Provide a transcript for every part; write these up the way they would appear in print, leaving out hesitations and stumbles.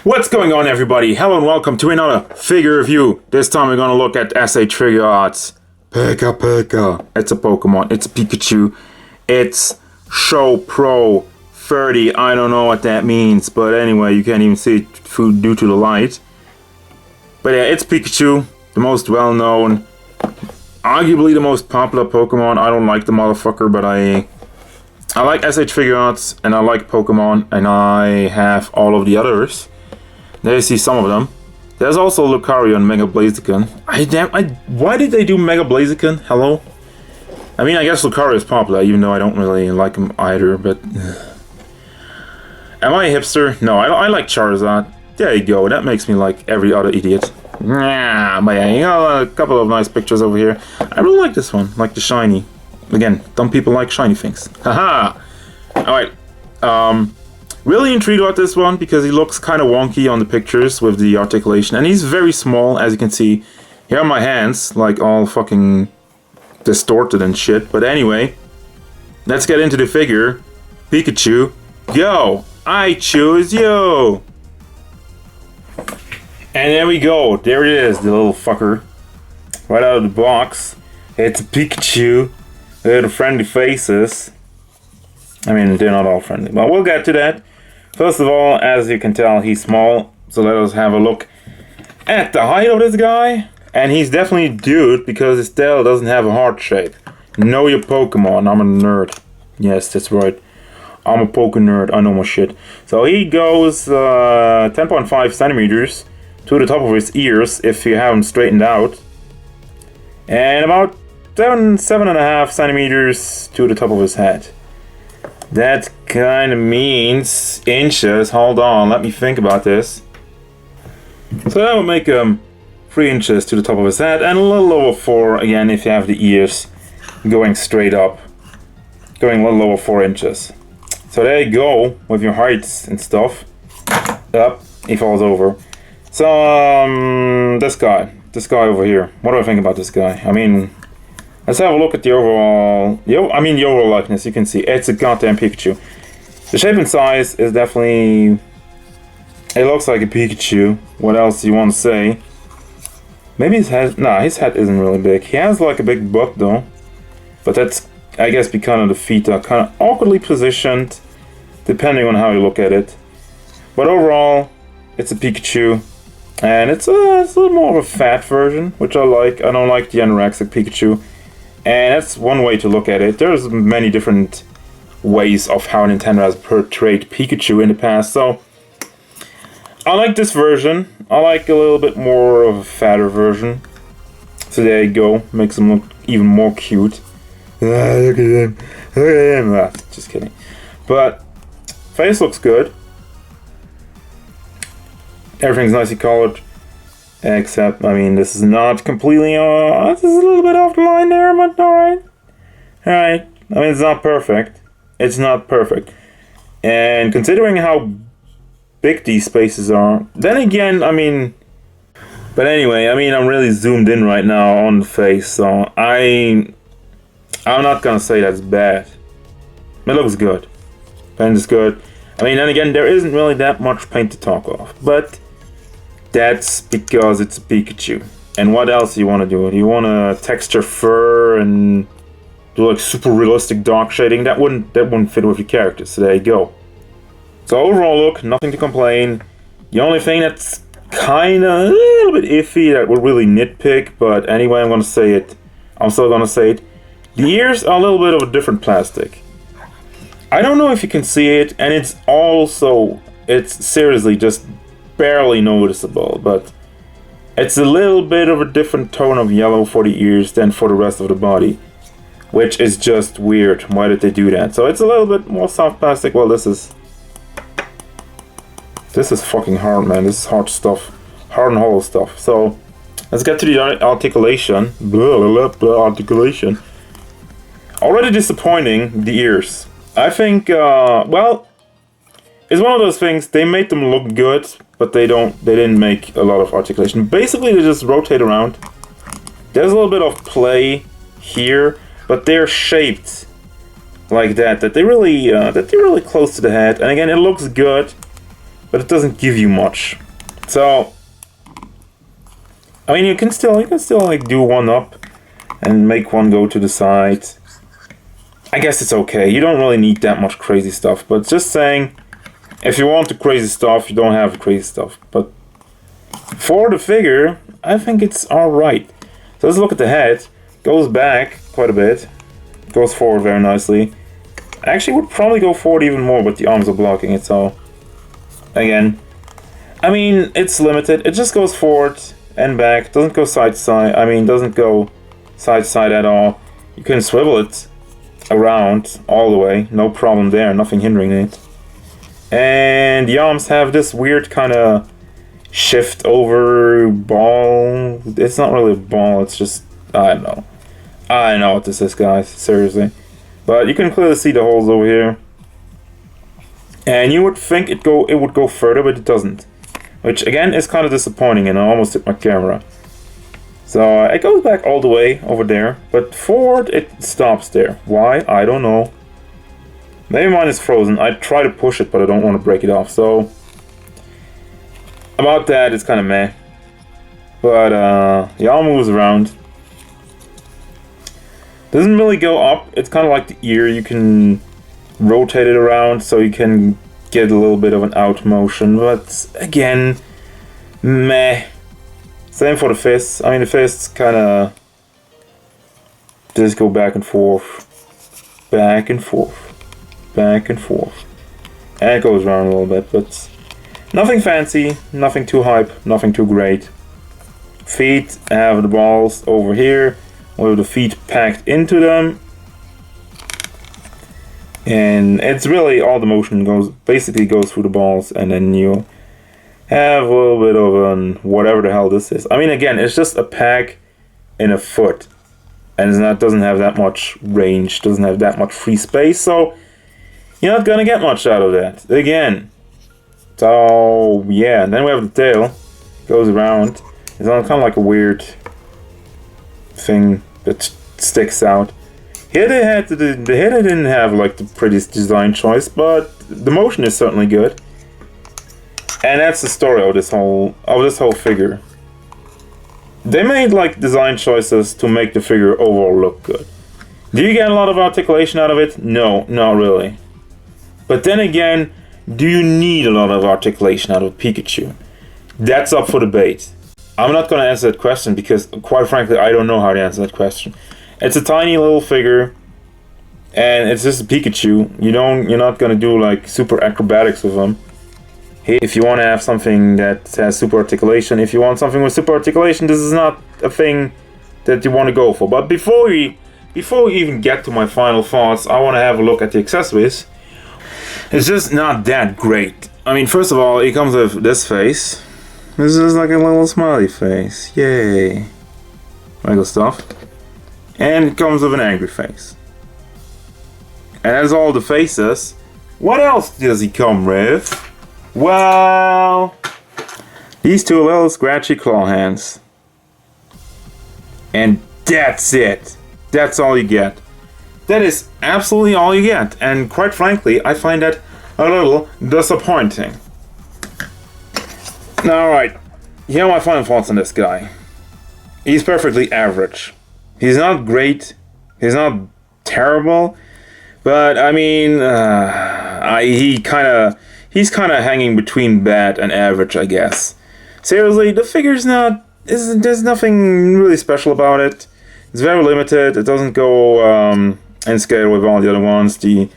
What's going on, everybody? Hello and welcome to another figure review. This time we're gonna look at Figuarts. Pika. It's a Pokemon. It's a Pikachu. It's Show Pro 30. I don't know what that means, but anyway, you can't even see it due to the light. But yeah, it's Pikachu, the most well-known, arguably the most popular Pokemon. I don't like the motherfucker, but I like Figuarts and I like Pokemon, and I have all of the others. There you see some of them. There's also Lucario and Mega Blaziken. Why did they do Mega Blaziken? Hello? I mean, I guess Lucario is popular, even though I don't really like him either, but... Am I a hipster? No, I like Charizard. There you go, that makes me like every other idiot. Yeah, but yeah, you got a couple of nice pictures over here. I really like this one, like the shiny. Again, dumb people like shiny things. Haha! Alright, really intrigued about this one because he looks kind of wonky on the pictures with the articulation, and he's very small, as you can see. Here are my hands, like all fucking distorted and shit. But anyway, let's get into the figure. Pikachu, go! I choose you! And there we go. There it is, the little fucker. Right out of the box. It's a Pikachu with friendly faces. I mean, they're not all friendly, but we'll get to that. First of all, as you can tell, he's small, so let us have a look at the height of this guy. And he's definitely a dude because his tail doesn't have a heart shape. Know your Pokemon, I'm a nerd. Yes, that's right. I'm a Poke nerd, I know my shit. So he goes 10.5 centimeters to the top of his ears if you have him straightened out. And about 7.5 centimeters to the top of his head. That kind of means inches. Hold on, let me think about this. So that would make 3 inches to the top of his head, and a little over 4 again if you have the ears going straight up. Going a little over 4 inches. So there you go with your heights and stuff. Up, he falls over. So this guy over here. What do I think about this guy? I mean, let's have a look at the overall, the overall likeness. You can see it's a goddamn Pikachu. The shape and size is definitely, it looks like a Pikachu. What else do you want to say? Maybe his head, his head isn't really big. He has like a big butt though. But that's, I guess, because of the feet are kind of awkwardly positioned, depending on how you look at it. But overall, it's a Pikachu. And it's a little more of a fat version, which I like. I don't like the anorexic Pikachu. And that's one way to look at it. There's many different ways of how Nintendo has portrayed Pikachu in the past. So, I like this version. I like a little bit more of a fatter version. So there you go. Makes him look even more cute. Look at him. Look at him. Just kidding. But, face looks good. Everything's nicely colored. Except, I mean, this is not completely, this is a little bit off the line there, but alright. Alright, I mean, it's not perfect. It's not perfect. And considering how big these spaces are, then again, I mean, but anyway, I mean, I'm really zoomed in right now on the face, so I'm not gonna say that's bad. It looks good. Paint is good. I mean, then again, there isn't really that much paint to talk of, but that's because it's a Pikachu. And what else do you want to do? Do you want to texture fur and do like super realistic dark shading? That wouldn't fit with your character, so there you go. So overall look, nothing to complain. The only thing that's kinda a little bit iffy that would really nitpick, but anyway, I'm gonna say it. I'm still gonna say it. The ears are a little bit of a different plastic. I don't know if you can see it, and it's seriously just barely noticeable, but it's a little bit of a different tone of yellow for the ears than for the rest of the body, which is just weird. Why did they do that? So it's a little bit more soft plastic. Well, this is fucking hard, man. This is hard stuff, hard and hollow stuff. So let's get to the articulation. Articulation. Already disappointing, the ears. I think well, it's one of those things. They made them look good, but they didn't make a lot of articulation. Basically, they just rotate around. There's a little bit of play here, but they're shaped like that they're really close to the head. And again, it looks good, but it doesn't give you much. So, I mean, you can still like do one up and make one go to the side. I guess it's okay. You don't really need that much crazy stuff, but just saying, if you want the crazy stuff, you don't have the crazy stuff. But for the figure, I think it's alright. So let's look at the head. Goes back quite a bit. Goes forward very nicely. I actually would probably go forward even more, but the arms are blocking it, so... Again, I mean, it's limited. It just goes forward and back. Doesn't go side to side. I mean, doesn't go side to side at all. You can swivel it around all the way. No problem there. Nothing hindering it. And the arms have this weird kind of shift over ball. It's not really a ball. It's just... I don't know. I don't know what this is, guys. Seriously. But you can clearly see the holes over here. And you would think it would go further, but it doesn't. Which, again, is kind of disappointing, and I almost hit my camera. So, it goes back all the way over there. But forward, it stops there. Why? I don't know. Maybe mine is frozen. I try to push it, but I don't want to break it off. So, about that, it's kind of meh. But, the arm moves around. Doesn't really go up. It's kind of like the ear. You can rotate it around so you can get a little bit of an out motion. But again, meh. Same for the fists. I mean, the fists kind of just go back and forth, back and forth, back and forth. And it goes around a little bit, but nothing fancy, nothing too hype, nothing too great. Feet have the balls over here, with the feet packed into them, and it's really all the motion basically goes through the balls, and then you have a little bit of an whatever the hell this is. I mean, again, it's just a pack in a foot, and it doesn't have that much range, doesn't have that much free space, so you're not gonna get much out of that. Again, so yeah, and then we have the tail, goes around. It's kind of like a weird thing that sticks out. Here they had the head didn't have like the prettiest design choice, but the motion is certainly good. And that's the story of this whole figure. They made like design choices to make the figure overall look good. Do you get a lot of articulation out of it? No, not really. But then again, do you need a lot of articulation out of Pikachu? That's up for debate. I'm not going to answer that question because, quite frankly, I don't know how to answer that question. It's a tiny little figure, and it's just a Pikachu. You're not going to do like super acrobatics with him. If you want to have something that has super articulation, if you want something with super articulation, this is not a thing that you want to go for. But before we even get to my final thoughts, I want to have a look at the accessories. It's just not that great. I mean, first of all, it comes with this face. This is like a little smiley face. Yay. Regular stuff. And it comes with an angry face. And that's all the faces. What else does he come with? Well, these two little scratchy claw hands. And that's it. That's all you get. That is absolutely all you get. And quite frankly, I find that a little disappointing. Alright, here are my final thoughts on this guy. He's perfectly average. He's not great, he's not terrible, but I mean, he's kind of hanging between bad and average, I guess. Seriously, the figure's there's nothing really special about it. It's very limited, it doesn't go in scale with all the other ones. The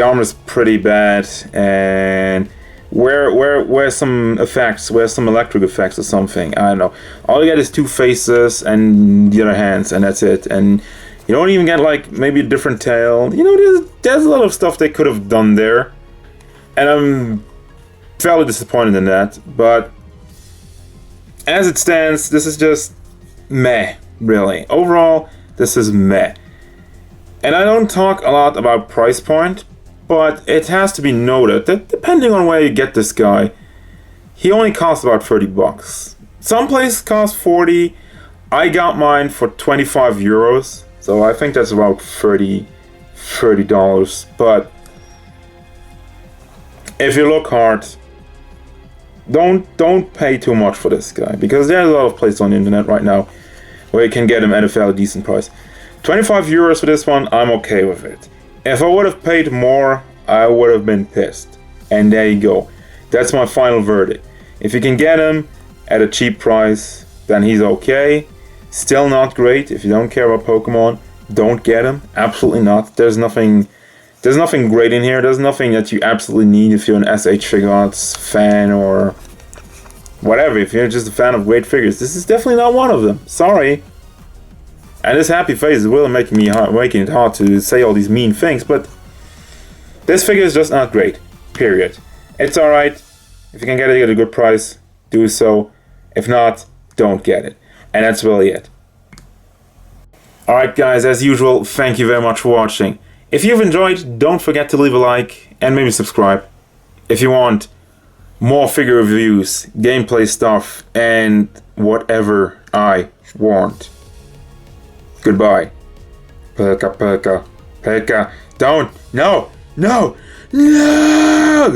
armor is pretty bad, and where's some effects, where's some electric effects or something, I don't know. All you get is two faces and the other hands, and that's it. And you don't even get like maybe a different tail. You know, there's a lot of stuff they could have done there, and I'm fairly disappointed in that. But as it stands, this is just meh, really. Overall, this is meh. And I don't talk a lot about price point, but it has to be noted that depending on where you get this guy, he only costs about 30 bucks. Some places cost 40. I got mine for 25 euros, so I think that's about $30. But if you look hard, don't pay too much for this guy, because there's a lot of places on the internet right now where you can get him at a fairly decent price. 25 euros for this one, I'm okay with it. If I would have paid more, I would have been pissed. And there you go. That's my final verdict. If you can get him at a cheap price, then he's okay. Still not great. If you don't care about Pokemon, don't get him. Absolutely not. There's nothing great in here. There's nothing that you absolutely need if you're an SH Figuarts fan or whatever. If you're just a fan of great figures, this is definitely not one of them. Sorry. And this happy face is really making it hard to say all these mean things, but this figure is just not great. Period. It's alright. If you can get it at a good price, do so. If not, don't get it. And that's really it. Alright guys, as usual, thank you very much for watching. If you've enjoyed, don't forget to leave a like and maybe subscribe. If you want more figure reviews, gameplay stuff, and whatever I want. Goodbye. Pika, Pika, Pika. Don't. No. No. No.